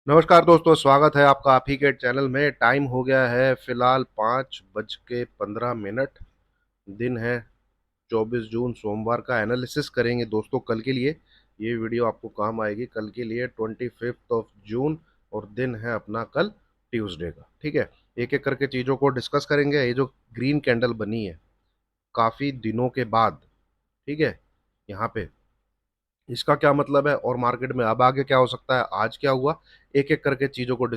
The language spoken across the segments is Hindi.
नमस्कार दोस्तों, स्वागत है आपका आप ही के चैनल में। टाइम हो गया है फिलहाल 5:15। दिन है 24 जून सोमवार का। एनालिसिस करेंगे दोस्तों कल के लिए। ये वीडियो आपको काम आएगी कल के लिए 25 जून। और दिन है अपना कल ट्यूसडे का। ठीक है, एक एक करके चीज़ों को डिस्कस करेंगे। ये जो ग्रीन कैंडल बनी है काफ़ी दिनों के बाद, ठीक है, यहाँ पे इसका क्या मतलब है और मार्केट में अब आगे क्या हो सकता है, आज क्या हुआ, एक एक करके चीज़ों को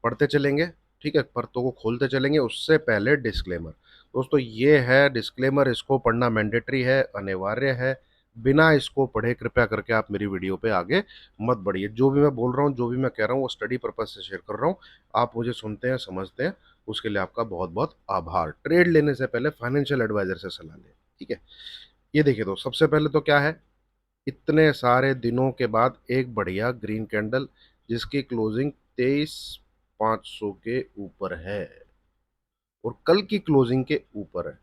पढ़ते चलेंगे। ठीक है, परतों को खोलते चलेंगे। उससे पहले डिस्क्लेमर दोस्तों, ये है डिस्क्लेमर, इसको पढ़ना मैंडेटरी है, अनिवार्य है। बिना इसको पढ़े कृपया करके आप मेरी वीडियो पे आगे मत बढ़िए। जो भी मैं बोल रहा हूँ, जो भी मैं कह रहा हूँ, वो स्टडी पर्पज से शेयर कर रहा हूँ। आप मुझे सुनते हैं, समझते हैं, उसके लिए आपका बहुत बहुत आभार। ट्रेड लेने से पहले फाइनेंशियल एडवाइजर से सलाह लें। ठीक है, ये देखिए दोस्त, सबसे पहले तो क्या है, इतने सारे दिनों के बाद एक बढ़िया ग्रीन कैंडल जिसकी क्लोजिंग 23,500 के ऊपर है और कल की क्लोजिंग के ऊपर है।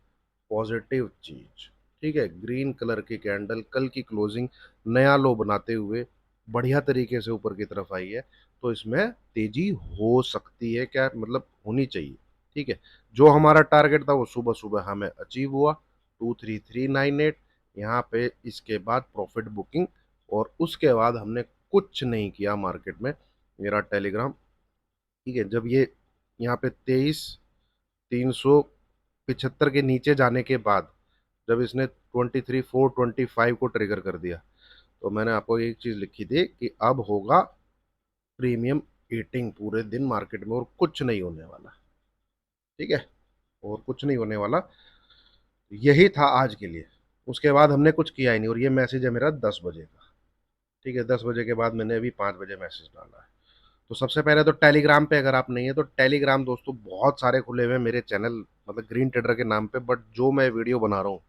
पॉजिटिव चीज। ठीक है, ग्रीन कलर की कैंडल कल की क्लोजिंग नया लो बनाते हुए बढ़िया तरीके से ऊपर की तरफ आई है। तो इसमें तेजी हो सकती है, क्या मतलब होनी चाहिए। ठीक है, जो हमारा टारगेट था वो सुबह सुबह हमें अचीव हुआ, 23,398। यहाँ पे इसके बाद प्रॉफिट बुकिंग, और उसके बाद हमने कुछ नहीं किया मार्केट में। मेरा टेलीग्राम, ठीक है, जब ये यहाँ पे 23,375 के नीचे जाने के बाद, जब इसने 23,425 को ट्रिगर कर दिया, तो मैंने आपको एक चीज लिखी थी कि अब होगा प्रीमियम ईटिंग पूरे दिन मार्केट में, और कुछ नहीं होने वाला। ठीक है, और कुछ नहीं होने वाला। यही था आज के लिए। उसके बाद हमने कुछ किया ही नहीं, और ये मैसेज है मेरा 10 बजे का। ठीक है, 10 बजे के बाद मैंने अभी 5 बजे मैसेज डाला है। तो सबसे पहले तो टेलीग्राम पे अगर आप नहीं है तो टेलीग्राम दोस्तों बहुत सारे खुले हुए हैं मेरे चैनल, मतलब ग्रीन ट्रेडर के नाम पे। बट जो मैं वीडियो बना रहा हूँ,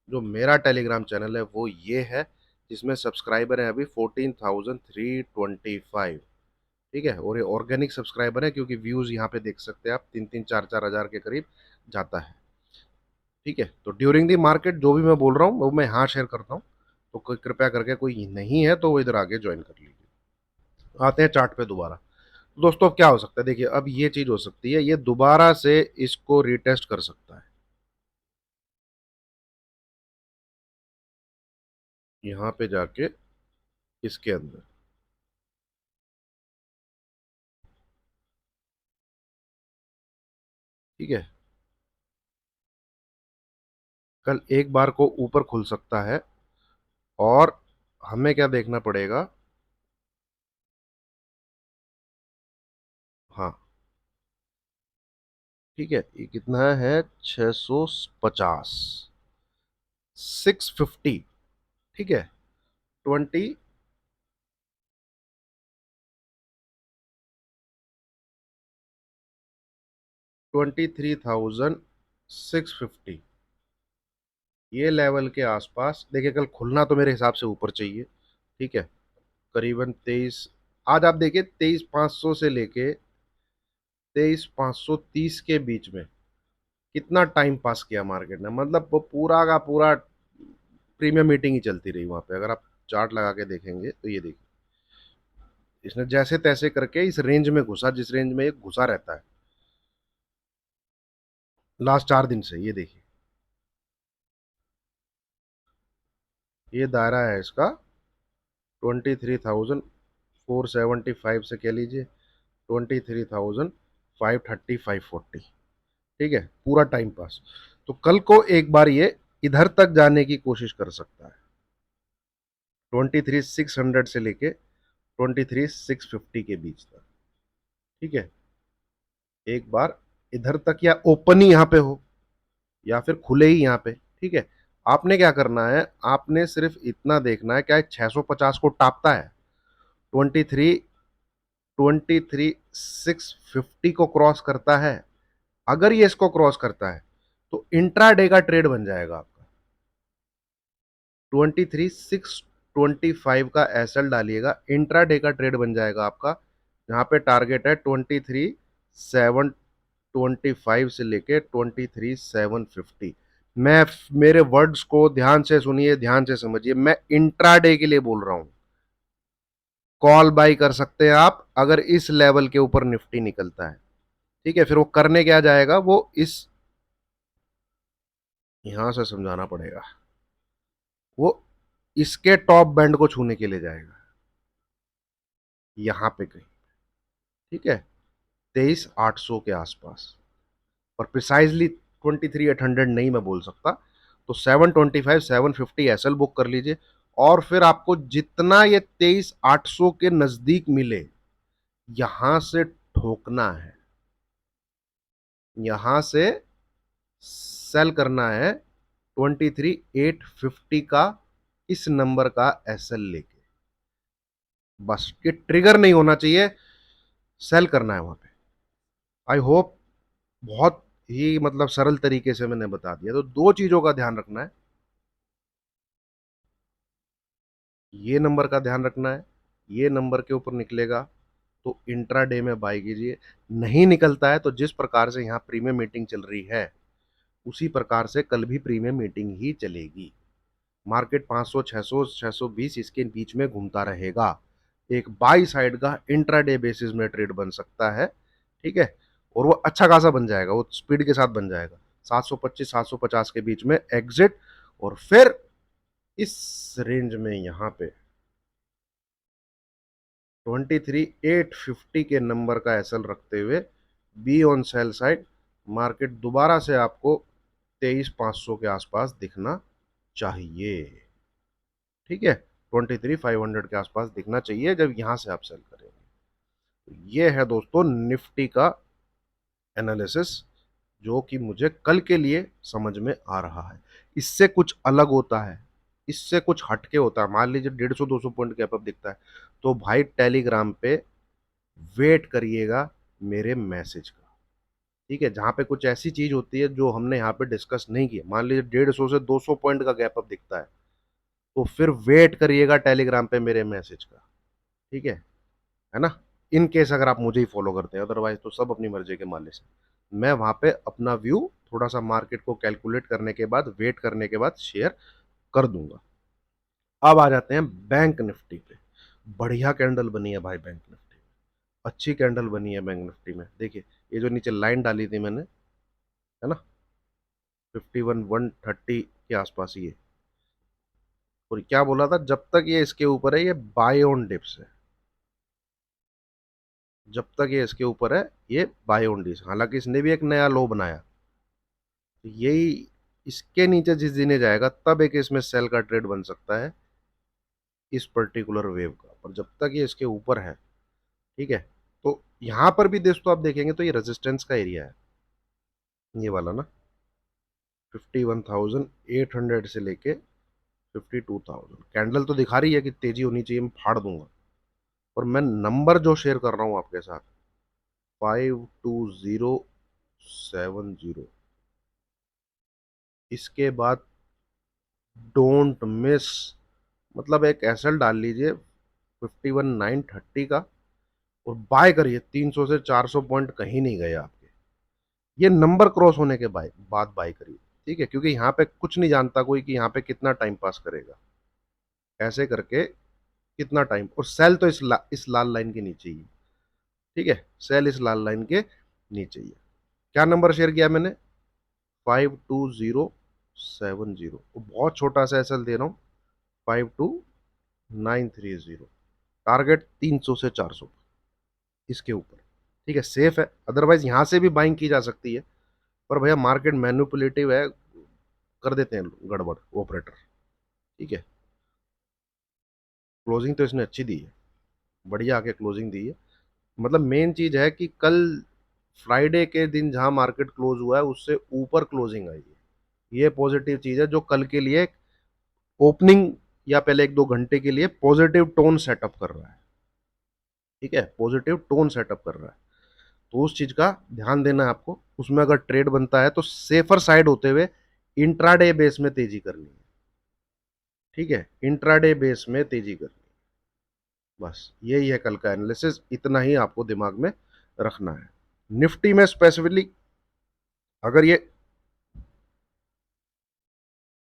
जो मेरा टेलीग्राम चैनल है वो ये है, जिसमें सब्सक्राइबर है अभी 14,325। ठीक है, और ये ऑर्गेनिक सब्सक्राइबर है क्योंकि व्यूज यहाँ पे देख सकते हैं आप, 3-3, 4-4 हज़ार के करीब जाता है। ठीक है, तो ड्यूरिंग दी मार्केट जो भी मैं बोल रहा हूँ वो मैं यहाँ शेयर करता हूँ। तो कृपया करके कोई नहीं है तो वो इधर आगे ज्वाइन कर लीजिए। आते हैं चार्ट पे दोबारा। दोस्तों अब क्या हो सकता है, देखिए अब ये चीज हो सकती है, ये दोबारा से इसको रिटेस्ट कर सकता है यहाँ पे जाके, इसके अंदर। ठीक है, कल एक बार को ऊपर खुल सकता है, और हमें क्या देखना पड़ेगा। हाँ, ठीक है, ये कितना है, 650, 650। ठीक है, 23,650, ये लेवल के आसपास देखिए। कल खुलना तो मेरे हिसाब से ऊपर चाहिए। ठीक है, करीबन 23, आज आप देखिए 23,500 से लेके 23,530 के बीच में कितना टाइम पास किया मार्केट ने। मतलब वो पूरा का पूरा प्रीमियम मीटिंग ही चलती रही वहां पे। अगर आप चार्ट लगा के देखेंगे तो ये देखिए, इसने जैसे तैसे करके इस रेंज में घुसा, जिस रेंज में ये घुसा रहता है लास्ट 4 दिन से। ये देखिए, ये दायरा है इसका 23,475 से, कह लीजिए 23,530, 540। ठीक है, पूरा टाइम पास। तो कल को एक बार ये इधर तक जाने की कोशिश कर सकता है, 23,600 से लेके 23,650 के बीच तक। ठीक है, एक बार इधर तक या ओपन ही यहाँ पे हो, या फिर खुले ही यहाँ पे। ठीक है, आपने क्या करना है, आपने सिर्फ इतना देखना है, क्या 650 को टापता है, 23,650 को क्रॉस करता है। अगर ये इसको क्रॉस करता है तो इंट्राडे का ट्रेड बन जाएगा आपका। 23,625 का एसएल डालिएगा, इंट्राडे का ट्रेड बन जाएगा आपका। यहाँ पे टारगेट है 23,725 से लेके 23,750। मैं, मेरे वर्ड्स को ध्यान से सुनिए, ध्यान से समझिए, मैं इंट्राडे के लिए बोल रहा हूं। कॉल बाई कर सकते हैं आप अगर इस लेवल के ऊपर निफ्टी निकलता है। ठीक है, फिर वो करने क्या जाएगा, वो इस, यहां से समझाना पड़ेगा, वो इसके टॉप बैंड को छूने के लिए जाएगा, यहां पे कहीं। ठीक है, 23,800 के आसपास, और प्रिसाइजली 23,800 नहीं मैं बोल सकता। तो 725 750 एसएल बुक कर लीजिए, और फिर आपको जितना ये 23,800 के नजदीक मिले, यहां से ठोकना है, यहां से सेल करना है 23,850 का, इस नंबर का एसएल लेके। बस ये ट्रिगर नहीं होना चाहिए, सेल करना है वहां पे। आई होप बहुत ही मतलब सरल तरीके से मैंने बता दिया। तो दो चीजों का ध्यान रखना है, ये नंबर का ध्यान रखना है, ये नंबर के ऊपर निकलेगा तो इंट्राडे में बाय कीजिए, नहीं निकलता है तो जिस प्रकार से यहां प्रीमियम मीटिंग चल रही है उसी प्रकार से कल भी प्रीमियम मीटिंग ही चलेगी। मार्केट 500 600 620 इसके बीच में घूमता रहेगा। एक बाई साइड का इंट्राडे बेसिस में ट्रेड बन सकता है। ठीक है, और वो अच्छा खासा बन जाएगा, वो स्पीड के साथ बन जाएगा। 725 750 के बीच में एग्जिट, और फिर इस रेंज में यहां पे 23,850 के नंबर का एसएल रखते हुए be on sell side, market दोबारा से आपको 23,500 के आसपास दिखना चाहिए। ठीक है, 23,500 के आसपास दिखना चाहिए जब यहां से आप सेल करेंगे। तो ये है दोस्तों निफ्टी का एनालिसिस, जो कि मुझे कल के लिए समझ में आ रहा है। इससे कुछ अलग होता है, इससे कुछ हटके होता है, मान लीजिए 150 200 पॉइंट गैप अप दिखता है, तो भाई टेलीग्राम पे वेट करिएगा मेरे मैसेज का। ठीक है, जहां पे कुछ ऐसी चीज होती है जो हमने यहाँ पे डिस्कस नहीं किया, मान लीजिए 150 से 200 पॉइंट का गैप अप दिखता है, तो फिर वेट करिएगा टेलीग्राम पे मेरे मैसेज का। ठीक है ना। इन केस अगर आप मुझे ही फॉलो करते हैं, अदरवाइज तो सब अपनी मर्जी के मालिक हैं। मैं वहां पे अपना व्यू थोड़ा सा मार्केट को कैलकुलेट करने के बाद, वेट करने के बाद शेयर कर दूंगा। अब आ जाते हैं बैंक निफ्टी पे। बढ़िया कैंडल बनी है भाई बैंक निफ्टी में, अच्छी कैंडल बनी है बैंक निफ्टी में। देखिए, ये जो नीचे लाइन डाली थी मैंने, है ना, 51,130 के आसपास ये, और क्या बोला था, जब तक ये इसके ऊपर है ये बाय ऑन डिप्स है, जब तक ये इसके ऊपर है ये बाय ऑन डिप्स। हालांकि इसने भी एक नया लो बनाया, तो यही इसके नीचे जिस दिन ये जाएगा तब एक इसमें सेल का ट्रेड बन सकता है, इस पर्टिकुलर वेव का। पर जब तक ये इसके ऊपर है, ठीक है, तो यहां पर भी दोस्तों आप देखेंगे तो ये रेजिस्टेंस का एरिया है, ये वाला ना, 51,800 से लेके 52,000। कैंडल तो दिखा रही है कि तेजी होनी चाहिए, मैं फाड़ दूंगा। और मैं नंबर जो शेयर कर रहा हूं आपके साथ, 52070, इसके बाद डोंट मिस, मतलब एक एसएल डाल लीजिए 51,930 का, और बाय करिए 300 से 400 पॉइंट कहीं नहीं गए आपके, ये नंबर क्रॉस होने के बाद बाय करिए। ठीक है, क्योंकि यहाँ पे कुछ नहीं जानता कोई कि यहाँ पे कितना टाइम पास करेगा, ऐसे करके कितना टाइम, और सेल तो इस लाल लाइन के नीचे ही। ठीक है, सेल इस लाल लाइन के नीचे ही है। क्या नंबर शेयर किया मैंने, 52070, बहुत छोटा सा एसएल दे रहा हूँ, 52,930, टारगेट 300 से 400 इसके ऊपर। ठीक है, सेफ है, अदरवाइज यहां से भी बाइंग की जा सकती है, पर भैया मार्केट मैनिपुलेटिव है, कर देते हैं गड़बड़ ऑपरेटर। ठीक है, क्लोजिंग तो इसने अच्छी दी है, बढ़िया आके क्लोजिंग दी है। मतलब मेन चीज है कि कल फ्राइडे के दिन जहां मार्केट क्लोज हुआ है उससे ऊपर क्लोजिंग आई है, ये पॉजिटिव चीज है, जो कल के लिए ओपनिंग या पहले एक दो घंटे के लिए पॉजिटिव टोन सेटअप कर रहा है। ठीक है, पॉजिटिव टोन सेटअप कर रहा है, तो उस चीज का ध्यान देना है आपको। उसमें अगर ट्रेड बनता है तो सेफर साइड होते हुए इंट्राडे बेस में तेजी करनी है। ठीक है, इंट्राडे बेस में तेजी करनी है। बस यही है कल का एनालिसिस, इतना ही आपको दिमाग में रखना है। निफ्टी में स्पेसिफिकली अगर ये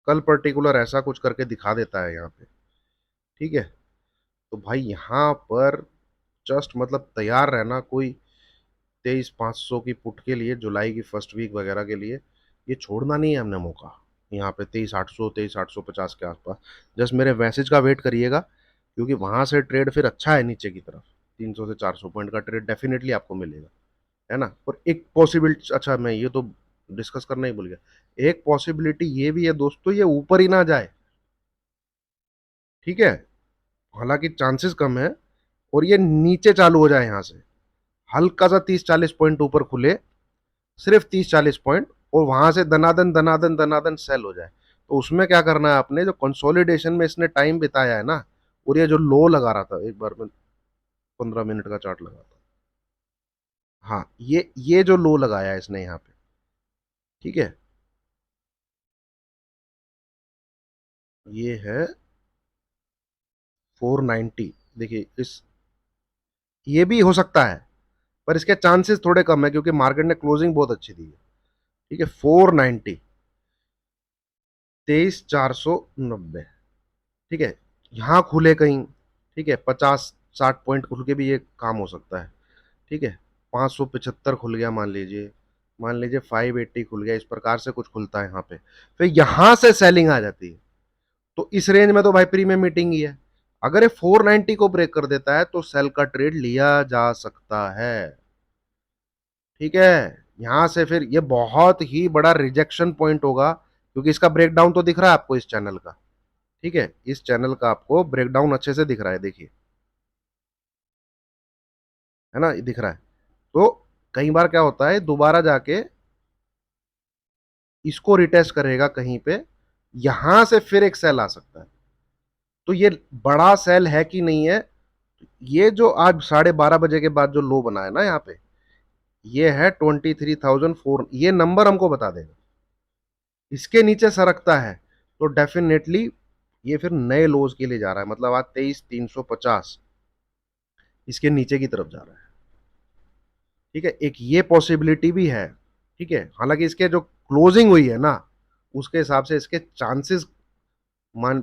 कल पर्टिकुलर ऐसा कुछ करके दिखा देता है यहाँ पे, ठीक है, तो भाई यहाँ पर जस्ट मतलब तैयार रहना, कोई 23,500 की पुट के लिए जुलाई की फर्स्ट वीक वगैरह के लिए, ये छोड़ना नहीं है हमने मौका। यहाँ पे 23,800 23,850 के आसपास जस्ट मेरे मैसेज का वेट करिएगा, क्योंकि वहां से ट्रेड फिर अच्छा है नीचे की तरफ। 300 से 400 पॉइंट का ट्रेड डेफिनेटली आपको मिलेगा, है ना। और एक पॉसिबिलिटी, अच्छा मैं ये तो डिस्कस करना ही भूल गया, एक पॉसिबिलिटी ये भी है दोस्तों, ये ऊपर ही ना जाए, ठीक है। हालांकि चांसेस कम है, और ये नीचे चालू हो जाए यहाँ से, हल्का सा 30-40 पॉइंट ऊपर खुले, सिर्फ 30-40 पॉइंट, और वहां से दनादन दनादन दनादन सेल हो जाए, तो उसमें क्या करना है आपने, जो कंसोलिडेशन में इसने टाइम बिताया है ना, और ये जो लो लगा रहा था, एक बार में 15 मिनट का चार्ट लगा था, हाँ ये जो लो लगाया है इसने यहाँ पे, ठीक है, ये है 490। देखिए इस, ये भी हो सकता है, पर इसके चांसेस थोड़े कम है, क्योंकि मार्केट ने क्लोजिंग बहुत अच्छी दी है, ठीक है। 490, 23,490, ठीक है, यहाँ खुले कहीं, ठीक है, 50-60 पॉइंट खुल के भी ये काम हो सकता है, ठीक है। 575 खुल गया मान लीजिए, 580 खुल गया, इस प्रकार से कुछ खुलता है यहाँ पे, फिर यहां से सेलिंग आ जाती है, तो इस रेंज में तो भाई प्रीमियम मीटिंग ही है। अगर ये 490 को ब्रेक कर देता है तो सेल का ट्रेड लिया जा सकता है, ठीक है। यहां से फिर ये बहुत ही बड़ा रिजेक्शन पॉइंट होगा, क्योंकि इसका ब्रेकडाउन तो दिख रहा है आपको इस चैनल का, ठीक है, इस चैनल का आपको ब्रेकडाउन अच्छे से दिख रहा है, देखिए, है ना, ये दिख रहा है। तो कई बार क्या होता है, दोबारा जाके इसको रिटेस्ट करेगा कहीं पे, यहां से फिर एक सेल आ सकता है, तो ये बड़ा सेल है कि नहीं है। ये जो आज 12:30 बजे के बाद जो लो बना है ना यहाँ पे, ये है 23,004, ये नंबर हमको बता देगा, इसके नीचे सरकता है तो डेफिनेटली ये फिर नए लोज के लिए जा रहा है, मतलब आज 23,350 इसके नीचे की तरफ जा रहा है, ठीक है, एक ये पॉसिबिलिटी भी है, ठीक है। हालांकि इसके जो क्लोजिंग हुई है ना, उसके हिसाब से इसके चांसेस मान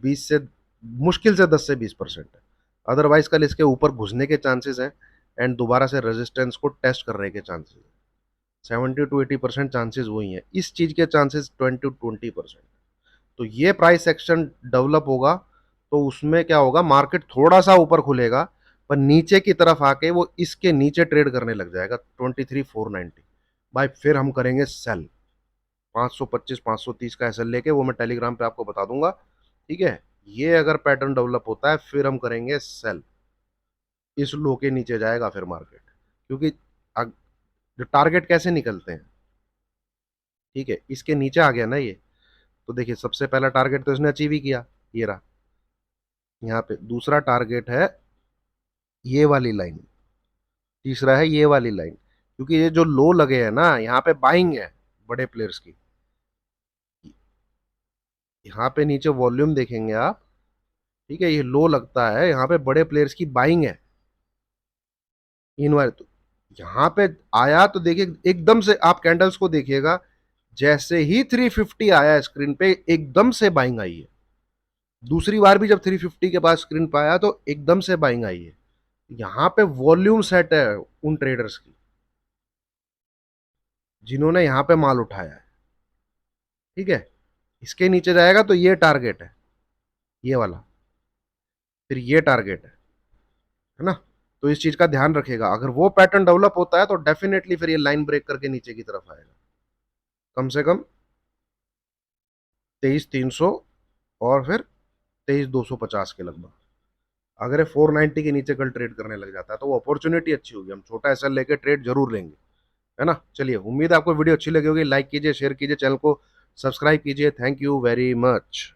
20 से, मुश्किल से 10 से 20% है, अदरवाइज कल इसके ऊपर घुसने के चांसेस हैं, एंड दोबारा से रेजिस्टेंस को टेस्ट करने के चांसेस हैं। 70 to 80% चांसेस वही है, इस चीज के चांसेस 20 to 20%। तो ये प्राइस एक्शन डेवलप होगा, तो उसमें क्या होगा, मार्केट थोड़ा सा ऊपर खुलेगा, पर नीचे की तरफ आके वो इसके नीचे ट्रेड करने लग जाएगा 23,490, भाई फिर हम करेंगे सेल, 525 530 का एसएल लेके, वो मैं टेलीग्राम पे आपको बता दूंगा, ठीक है। ये अगर पैटर्न डेवलप होता है फिर हम करेंगे सेल, इस लो के नीचे जाएगा फिर मार्केट, क्योंकि जो टारगेट कैसे निकलते हैं, ठीक है, इसके नीचे आ गया ना ये, तो देखिए सबसे पहला टारगेट तो इसने अचीव ही किया, ये रहा, यहाँ पे दूसरा टारगेट है ये वाली लाइन, तीसरा है ये वाली लाइन, क्योंकि ये जो लो लगे हैं ना यहाँ पे बाइंग है बड़े प्लेयर्स की, यहाँ पे नीचे वॉल्यूम देखेंगे आप, ठीक है, ये लो लगता है, यहाँ पे बड़े प्लेयर्स की बाइंग है इन वाले, तो यहाँ पे आया तो देखिए एकदम से आप कैंडल्स को देखिएगा, जैसे ही 350 आया स्क्रीन पे एकदम से बाइंग आई है, दूसरी बार भी जब 350 के पास स्क्रीन पे आया तो एकदम से बाइंग आई है, यहाँ पे वॉल्यूम सेट है उन ट्रेडर्स की जिन्होंने यहाँ पे माल उठाया है, ठीक है। इसके नीचे जाएगा तो ये टारगेट है, ये वाला, फिर ये टारगेट है ना, तो इस चीज का ध्यान रखेगा, अगर वो पैटर्न डेवलप होता है तो डेफिनेटली फिर ये लाइन ब्रेक करके नीचे की तरफ आएगा, कम से कम 23,300, और फिर 23,250 के लगभग, अगर ये 490 के नीचे कल ट्रेड करने लग जाता है तो वो अपॉर्चुनिटी अच्छी होगी, हम छोटा एसएल लेके ट्रेड जरूर लेंगे, है ना। चलिए, उम्मीद है आपको वीडियो अच्छी लगी होगी, लाइक कीजिए, शेयर कीजिए, चैनल को सब्सक्राइब कीजिए, थैंक यू वेरी मच।